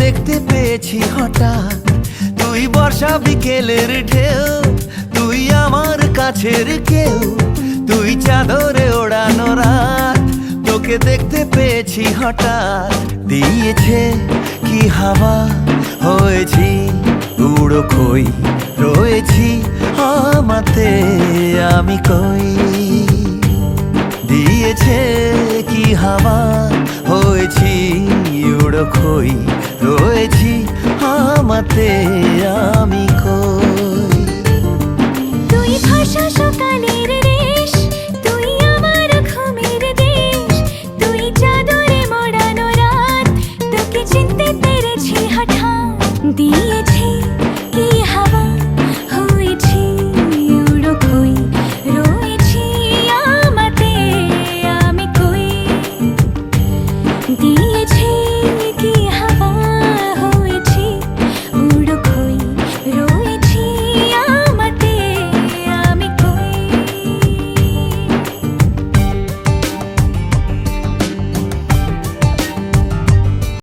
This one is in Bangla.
দেখতে পেয়েছি হঠাৎ, তুই বর্ষা বিকেলের ঢেউ, তুই আমার কাছের কেউ, তুই চাদরে ওড়ানো রাত। তোকে দেখতে পেয়েছি হঠাৎ, দিয়েছে কি হাওয়া, হয়েছি উড়ো খই, রয়েছি আমাতে আমি কই। দিয়েছে কি হাওয়া, হয়েছি উড়ো খই, রয়েছি আমাতে আমি কই। তুই ভাষা সকালের রেশ, তুই আমার ঘুমের দেশ, তুই চাদরে মোড়ানো রাত। তোকে চিনতে পেরেছি হঠাৎ, দিয়েছি